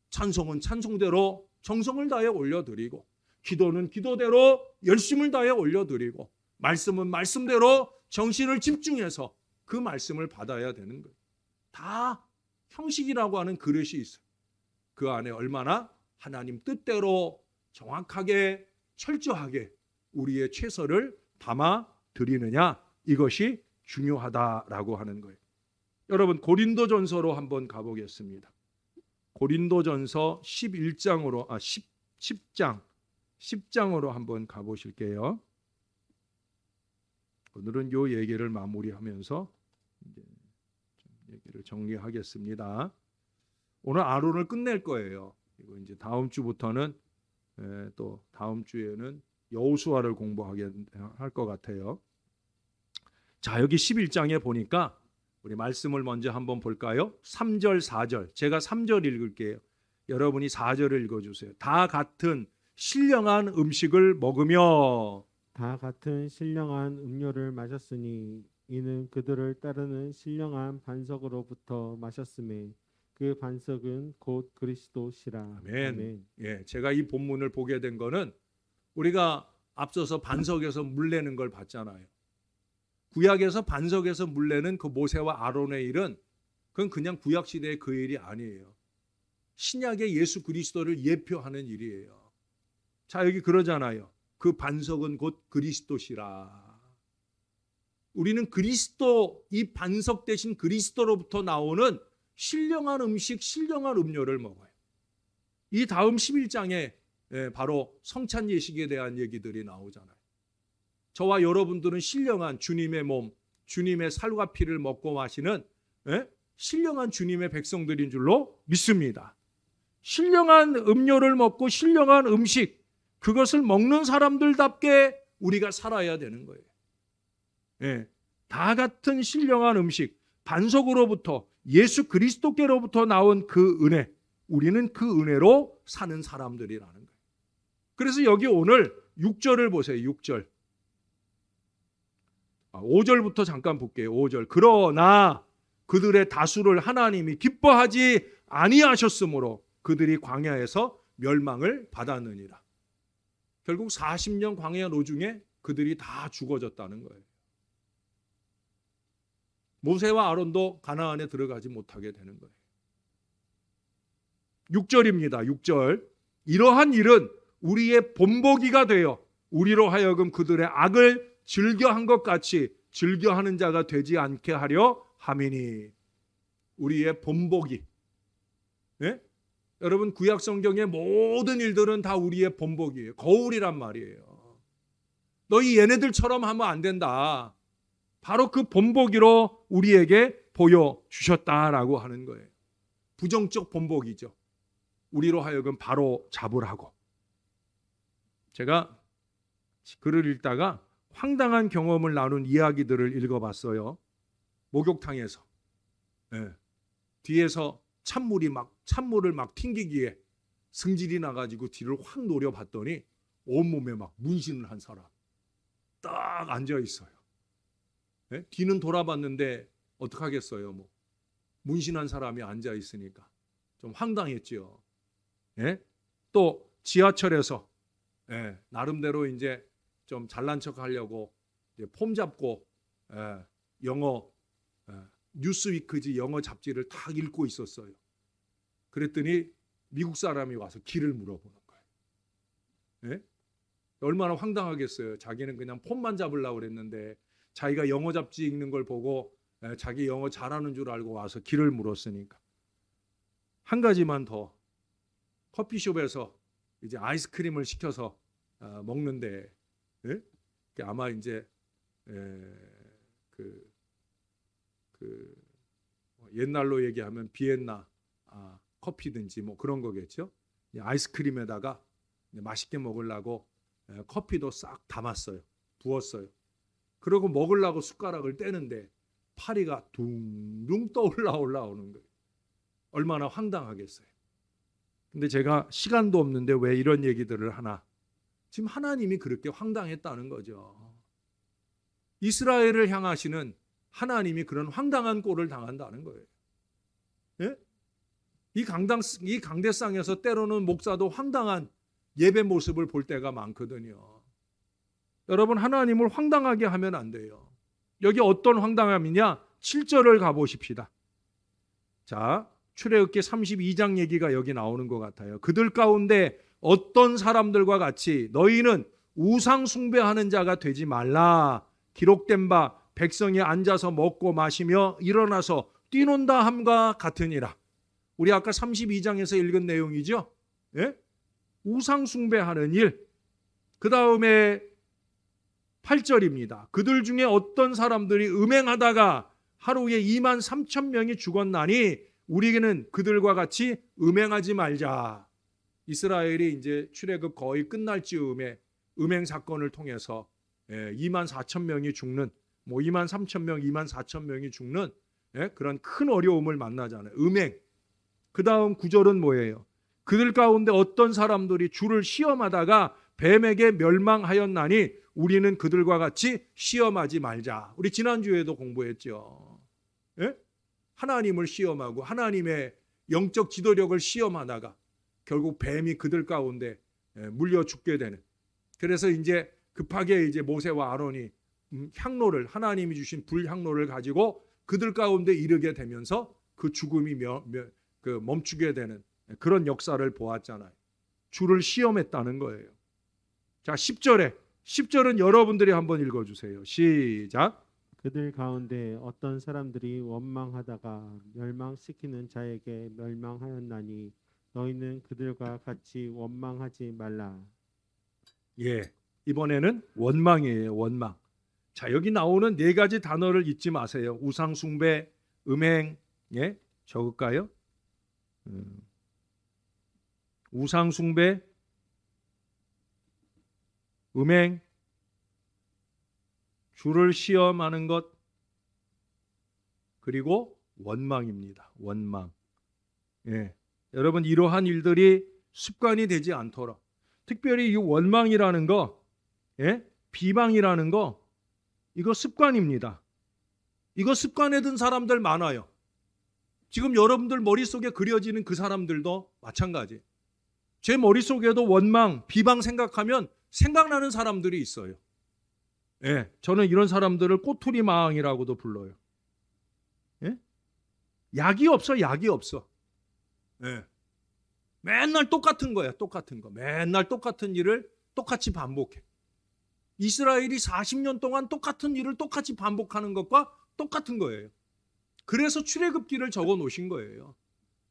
찬송은 찬송대로 정성을 다해 올려드리고, 기도는 기도대로 열심을 다해 올려드리고, 말씀은 말씀대로 정신을 집중해서 그 말씀을 받아야 되는 거예요. 다 형식이라고 하는 그릇이 있어요. 그 안에 얼마나 하나님 뜻대로 정확하게 철저하게 우리의 최선을 담아 드리느냐, 이것이 중요하다라고 하는 거예요. 여러분 고린도전서로 한번 가보겠습니다. 고린도전서 10장으로 한번 가보실게요. 오늘은 요 얘기를 마무리하면서 이제 좀 얘기를 정리하겠습니다. 오늘 아론을 끝낼 거예요. 이거 이제 다음 주부터는 또 다음 주에는 여호수아를 공부하게 할 것 같아요. 자, 여기 11장에 보니까 우리 말씀을 먼저 한번 볼까요? 3절, 4절. 제가 3절 읽을게요. 여러분이 4절을 읽어주세요. 다 같은 신령한 음식을 먹으며 다 같은 신령한 음료를 마셨으니 이는 그들을 따르는 신령한 반석으로부터 마셨음에 그 반석은 곧 그리스도시라. 아멘. 예, 제가 이 본문을 보게 된 거는 우리가 앞서서 반석에서 물 내는 걸 봤잖아요. 구약에서 반석에서 물 내는 그 모세와 아론의 일은 그건 그냥 구약 시대의 그 일이 아니에요. 신약의 예수 그리스도를 예표하는 일이에요. 자, 여기 그러잖아요. 그 반석은 곧 그리스도시라. 우리는 그리스도, 이 반석 대신 그리스도로부터 나오는 신령한 음식, 신령한 음료를 먹어요. 이 다음 11장에 바로 성찬 예식에 대한 얘기들이 나오잖아요. 저와 여러분들은 신령한 주님의 몸, 주님의 살과 피를 먹고 마시는 신령한 주님의 백성들인 줄로 믿습니다. 신령한 음료를 먹고 신령한 음식, 그것을 먹는 사람들답게 우리가 살아야 되는 거예요. 예, 다 같은 신령한 음식, 반석으로부터 예수 그리스도께로부터 나온 그 은혜, 우리는 그 은혜로 사는 사람들이라는 거예요. 그래서 여기 오늘 6절을 보세요. 6절. 5절부터 잠깐 볼게요. 5절. 그러나 그들의 다수를 하나님이 기뻐하지 아니하셨으므로 그들이 광야에서 멸망을 받았느니라. 결국 40년 광야 노중에 그들이 다 죽어졌다는 거예요. 모세와 아론도 가나안에 들어가지 못하게 되는 거예요. 6절입니다. 6절. 이러한 일은 우리의 본보기가 되어 우리로 하여금 그들의 악을 즐겨한 것 같이 즐겨하는 자가 되지 않게 하려 함이니. 우리의 본보기. 네? 여러분 구약 성경의 모든 일들은 다 우리의 본보기예요. 거울이란 말이에요. 너희 얘네들처럼 하면 안 된다. 바로 그 본보기로 우리에게 보여주셨다라고 하는 거예요. 부정적 본보기죠. 우리로 하여금 바로 잡으라고. 제가 글을 읽다가 황당한 경험을 나눈 이야기들을 읽어봤어요. 목욕탕에서 뒤에서 찬물을 막 튕기기에 승질이 나가지고 뒤를 확 노려봤더니 온몸에 막 문신을 한 사람 딱 앉아 있어요. 뒤는 돌아봤는데 어떡하겠어요. 뭐 문신한 사람이 앉아 있으니까 좀 황당했죠. 또 지하철에서 나름대로 이제 좀 잘난 척 하려고 이제 폼 잡고 영어 뉴스위크지 영어 잡지를 딱 읽고 있었어요. 그랬더니 미국 사람이 와서 길을 물어보는 거예요. 얼마나 황당하겠어요. 자기는 그냥 폼만 잡으려고 그랬는데 자기가 영어 잡지 읽는 걸 보고 자기 영어 잘하는 줄 알고 와서 길을 물었으니까. 한 가지만 더, 커피숍에서 이제 아이스크림을 시켜서 먹는데 아마 이제 그 옛날로 얘기하면 비엔나 커피든지 뭐 그런 거겠죠. 아이스크림에다가 맛있게 먹으려고 커피도 싹 담았어요. 부었어요. 그리고 먹으려고 숟가락을 떼는데 파리가 둥둥 올라오는 거예요. 얼마나 황당하겠어요. 근데 제가 시간도 없는데 왜 이런 얘기들을 하나? 지금 하나님이 그렇게 황당했다는 거죠. 이스라엘을 향하시는 하나님이 그런 황당한 꼴을 당한다는 거예요. 이 강대상에서 때로는 목사도 황당한 예배 모습을 볼 때가 많거든요. 여러분, 하나님을 황당하게 하면 안 돼요. 여기 어떤 황당함이냐? 7절을 가보십시다. 자, 출애굽기 32장 얘기가 여기 나오는 것 같아요. 그들 가운데 어떤 사람들과 같이 너희는 우상 숭배하는 자가 되지 말라. 기록된 바 백성이 앉아서 먹고 마시며 일어나서 뛰논다 함과 같으니라. 우리 아까 32장에서 읽은 내용이죠. 우상 숭배하는 일. 그 다음에 8절입니다. 그들 중에 어떤 사람들이 음행하다가 하루에 2만 3천 명이 죽었나니 우리에게는 그들과 같이 음행하지 말자. 이스라엘이 이제 출애굽 거의 끝날 즈음에 음행 사건을 통해서 2만 4천 명이 죽는, 뭐 2만 3천 명, 2만 4천 명이 죽는 그런 큰 어려움을 만나잖아요. 음행. 그 다음 9절은 뭐예요? 그들 가운데 어떤 사람들이 주를 시험하다가 뱀에게 멸망하였나니 우리는 그들과 같이 시험하지 말자. 우리 지난주에도 공부했죠. 하나님을 시험하고 하나님의 영적 지도력을 시험하다가 결국 뱀이 그들 가운데 물려 죽게 되는. 그래서 이제 급하게 이제 모세와 아론이 향로를, 하나님이 주신 불향로를 가지고 그들 가운데 이르게 되면서 그 죽음이 멈추게 되는 그런 역사를 보았잖아요. 주를 시험했다는 거예요. 자, 10절은 여러분들이 한번 읽어주세요. 시작. 그들 가운데 어떤 사람들이 원망하다가 멸망시키는 자에게 멸망하였나니 너희는 그들과 같이 원망하지 말라. 이번에는 원망이에요. 원망. 자, 여기 나오는 네 가지 단어를 잊지 마세요. 우상 숭배, 음행. 적을까요? 우상 숭배, 음행, 주를 시험하는 것, 그리고 원망입니다. 원망. 여러분, 이러한 일들이 습관이 되지 않도록, 특별히 이 원망이라는 거, 비방이라는 거, 이거 습관입니다. 이거 습관에 든 사람들 많아요. 지금 여러분들 머릿속에 그려지는 그 사람들도 마찬가지. 제 머릿속에도 원망, 비방 생각하면 생각나는 사람들이 있어요. 저는 이런 사람들을 꼬투리망이라고도 불러요. 약이 없어, 약이 없어. 맨날 똑같은 거야, 똑같은 거. 맨날 똑같은 일을 똑같이 반복해. 이스라엘이 40년 동안 똑같은 일을 똑같이 반복하는 것과 똑같은 거예요. 그래서 출애굽기를 적어 놓으신 거예요.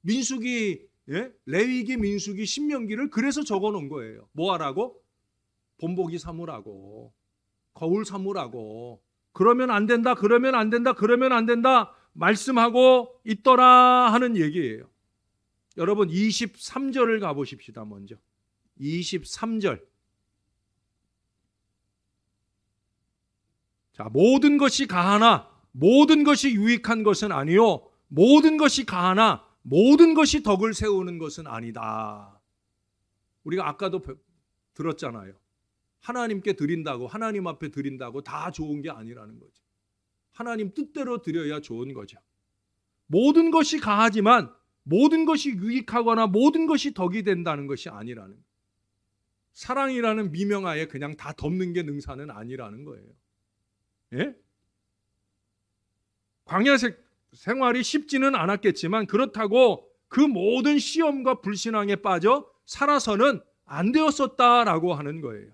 민수기, 레위기, 민수기, 신명기를 그래서 적어 놓은 거예요. 뭐 하라고? 본보기 삼으라고. 거울 삼으라고. 그러면 안 된다, 그러면 안 된다, 그러면 안 된다 말씀하고 있더라 하는 얘기예요. 여러분 23절을 가보십시다. 먼저 23절. 자, 모든 것이 가하나 모든 것이 유익한 것은 아니요 모든 것이 가하나 모든 것이 덕을 세우는 것은 아니다. 우리가 아까도 들었잖아요. 하나님께 드린다고, 하나님 앞에 드린다고 다 좋은 게 아니라는 거죠. 하나님 뜻대로 드려야 좋은 거죠. 모든 것이 가하지만 모든 것이 유익하거나 모든 것이 덕이 된다는 것이 아니라는 거예요. 사랑이라는 미명하에 그냥 다 덮는 게 능사는 아니라는 거예요. 예? 광야 생활이 쉽지는 않았겠지만 그렇다고 그 모든 시험과 불신앙에 빠져 살아서는 안 되었었다라고 하는 거예요.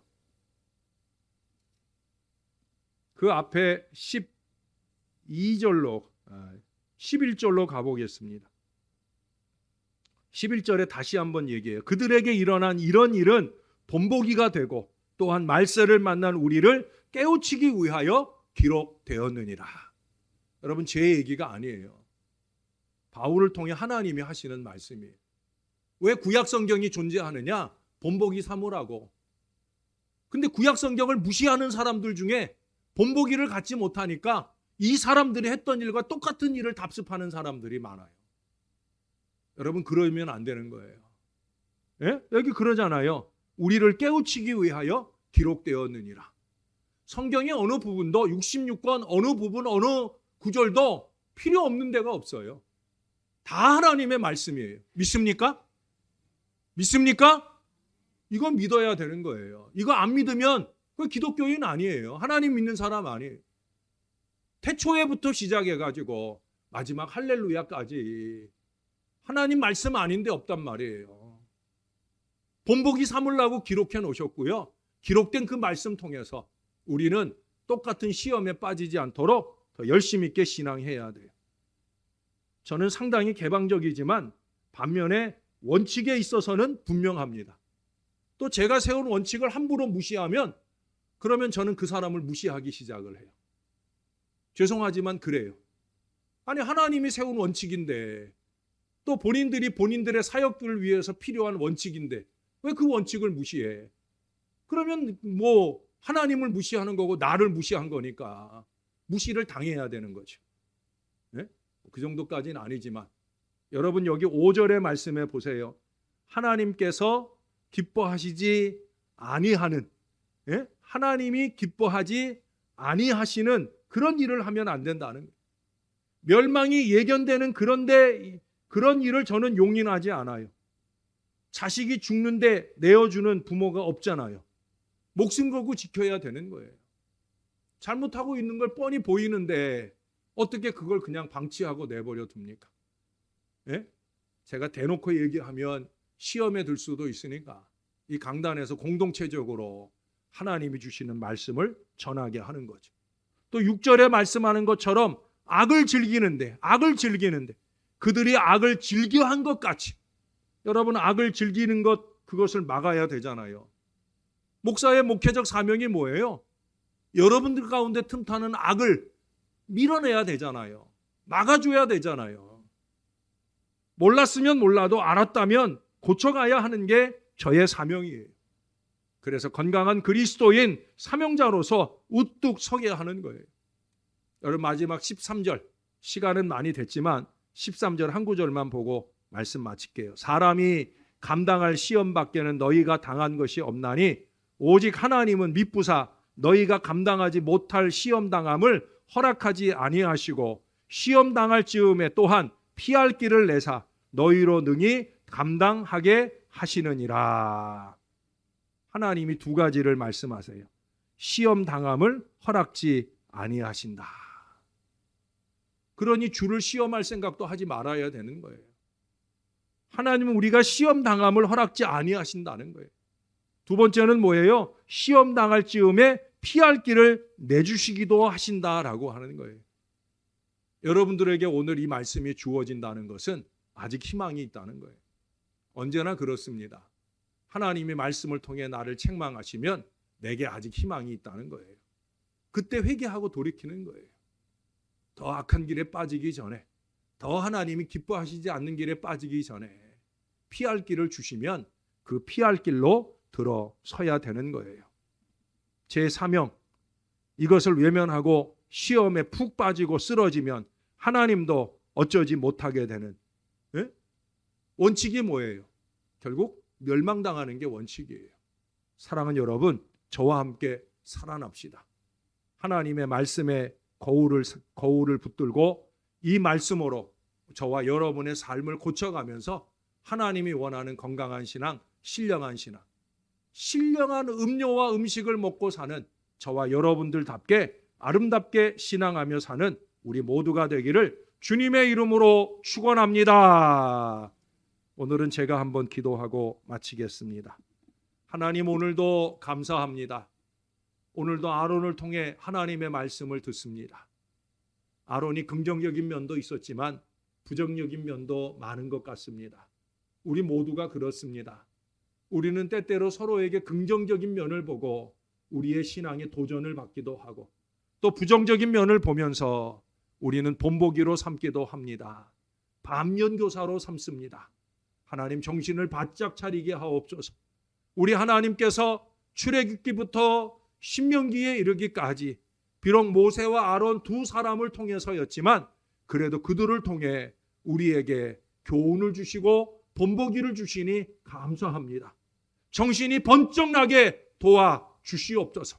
그 앞에 12절로 11절로 가보겠습니다. 11절에 다시 한번 얘기해요. 그들에게 일어난 이런 일은 본보기가 되고 또한 말세를 만난 우리를 깨우치기 위하여 기록되었느니라. 여러분, 제 얘기가 아니에요. 바울을 통해 하나님이 하시는 말씀이에요. 왜 구약 성경이 존재하느냐? 본보기 삼으라고. 근데 구약 성경을 무시하는 사람들 중에 본보기를 갖지 못하니까 이 사람들이 했던 일과 똑같은 일을 답습하는 사람들이 많아요. 여러분, 그러면 안 되는 거예요. 예? 여기 그러잖아요. 우리를 깨우치기 위하여 기록되었느니라. 성경의 어느 부분도 66권 어느 부분 어느 구절도 필요 없는 데가 없어요. 다 하나님의 말씀이에요. 믿습니까? 믿습니까? 이건 믿어야 되는 거예요. 이거 안 믿으면 그 기독교인 아니에요. 하나님 믿는 사람 아니에요. 태초에부터 시작해가지고 마지막 할렐루야까지 하나님 말씀 아닌데 없단 말이에요. 본보기 삼으려고 기록해 놓으셨고요. 기록된 그 말씀 통해서 우리는 똑같은 시험에 빠지지 않도록 더 열심히 있게 신앙해야 돼요. 저는 상당히 개방적이지만 반면에 원칙에 있어서는 분명합니다. 또 제가 세운 원칙을 함부로 무시하면 그러면 저는 그 사람을 무시하기 시작을 해요. 죄송하지만 그래요. 아니, 하나님이 세운 원칙인데 또 본인들이 본인들의 사역들을 위해서 필요한 원칙인데 왜 그 원칙을 무시해? 그러면 뭐 하나님을 무시하는 거고 나를 무시한 거니까 무시를 당해야 되는 거죠. 네? 그 정도까지는 아니지만 여러분, 여기 5절의 말씀에 보세요. 하나님께서 기뻐하시지 아니하는, 예? 하나님이 기뻐하지 아니하시는 그런 일을 하면 안 된다는 거예요. 멸망이 예견되는 그런 일을 저는 용인하지 않아요. 자식이 죽는데 내어주는 부모가 없잖아요. 목숨 걸고 지켜야 되는 거예요. 잘못하고 있는 걸 뻔히 보이는데 어떻게 그걸 그냥 방치하고 내버려 둡니까? 예? 제가 대놓고 얘기하면 시험에 들 수도 있으니까 이 강단에서 공동체적으로 하나님이 주시는 말씀을 전하게 하는 거죠. 또 6절에 말씀하는 것처럼 악을 즐기는데 그들이 악을 즐겨한 것 같이, 여러분, 악을 즐기는 그것을 막아야 되잖아요. 목사의 목회적 사명이 뭐예요? 여러분들 가운데 틈타는 악을 밀어내야 되잖아요. 막아줘야 되잖아요. 몰랐으면 몰라도 알았다면 고쳐가야 하는 게 저의 사명이에요. 그래서 건강한 그리스도인 사명자로서 우뚝 서게 하는 거예요. 여러분, 마지막 13절, 시간은 많이 됐지만 13절 한 구절만 보고 말씀 마칠게요. 사람이 감당할 시험 밖에는 너희가 당한 것이 없나니 오직 하나님은 미쁘사 너희가 감당하지 못할 시험 당함을 허락하지 아니하시고 시험 당할 즈음에 또한 피할 길을 내사 너희로 능히 감당하게 하시느니라. 하나님이 두 가지를 말씀하세요. 시험 당함을 허락지 아니하신다. 그러니 주를 시험할 생각도 하지 말아야 되는 거예요. 하나님은 우리가 시험 당함을 허락지 아니하신다는 거예요. 두 번째는 뭐예요? 시험 당할 즈음에 피할 길을 내주시기도 하신다라고 하는 거예요. 여러분들에게 오늘 이 말씀이 주어진다는 것은 아직 희망이 있다는 거예요. 언제나 그렇습니다. 하나님이 말씀을 통해 나를 책망하시면 내게 아직 희망이 있다는 거예요. 그때 회개하고 돌이키는 거예요. 더 악한 길에 빠지기 전에, 더 하나님이 기뻐하시지 않는 길에 빠지기 전에 피할 길을 주시면 그 피할 길로 들어서야 되는 거예요. 제 사명, 이것을 외면하고 시험에 푹 빠지고 쓰러지면 하나님도 어쩌지 못하게 되는, 예? 원칙이 뭐예요? 결국 멸망당하는 게 원칙이에요. 사랑하는 여러분, 저와 함께 살아납시다. 하나님의 말씀에 거울을 붙들고 이 말씀으로 저와 여러분의 삶을 고쳐가면서 하나님이 원하는 건강한 신앙, 신령한 신앙, 신령한 음료와 음식을 먹고 사는 저와 여러분들답게 아름답게 신앙하며 사는 우리 모두가 되기를 주님의 이름으로 축원합니다. 오늘은 제가 한번 기도하고 마치겠습니다. 하나님, 오늘도 감사합니다. 오늘도 아론을 통해 하나님의 말씀을 듣습니다. 아론이 긍정적인 면도 있었지만 부정적인 면도 많은 것 같습니다. 우리 모두가 그렇습니다. 우리는 때때로 서로에게 긍정적인 면을 보고 우리의 신앙에 도전을 받기도 하고 또 부정적인 면을 보면서 우리는 본보기로 삼기도 합니다. 반면교사로 삼습니다. 하나님, 정신을 바짝 차리게 하옵소서. 우리 하나님께서 출애굽기부터 신명기에 이르기까지 비록 모세와 아론 두 사람을 통해서였지만 그래도 그들을 통해 우리에게 교훈을 주시고 본보기를 주시니 감사합니다. 정신이 번쩍 나게 도와주시옵소서.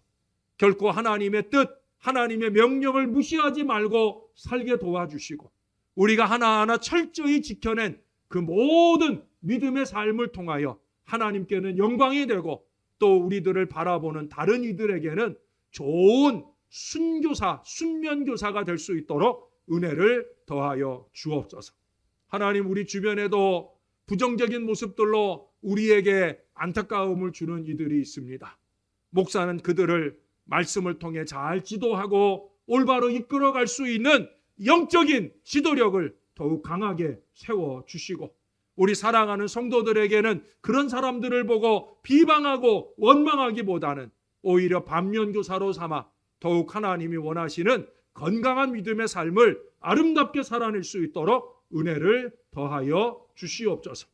결코 하나님의 뜻, 하나님의 명령을 무시하지 말고 살게 도와주시고 우리가 하나하나 철저히 지켜낸 그 모든 믿음의 삶을 통하여 하나님께는 영광이 되고 또 우리들을 바라보는 다른 이들에게는 좋은 순교사, 순면교사가 될 수 있도록 은혜를 더하여 주옵소서. 하나님, 우리 주변에도 부정적인 모습들로 우리에게 안타까움을 주는 이들이 있습니다. 목사는 그들을 말씀을 통해 잘 지도하고 올바로 이끌어갈 수 있는 영적인 지도력을 더욱 강하게 세워주시고 우리 사랑하는 성도들에게는 그런 사람들을 보고 비방하고 원망하기보다는 오히려 반면교사로 삼아 더욱 하나님이 원하시는 건강한 믿음의 삶을 아름답게 살아낼 수 있도록 은혜를 더하여 주시옵소서.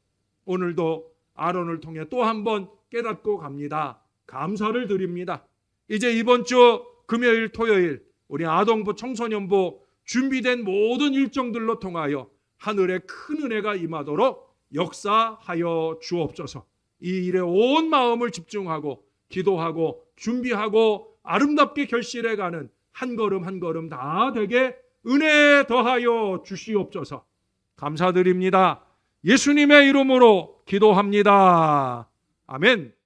오늘도 아론을 통해 또 한 번 깨닫고 갑니다. 감사를 드립니다. 이제 이번 주 금요일, 토요일 우리 아동부, 청소년부 준비된 모든 일정들로 통하여 하늘의 큰 은혜가 임하도록 역사하여 주옵소서. 이 일에 온 마음을 집중하고 기도하고 준비하고 아름답게 결실해가는 한 걸음 한 걸음 다 되게 은혜 더하여 주시옵소서. 감사드립니다. 예수님의 이름으로 기도합니다. 아멘.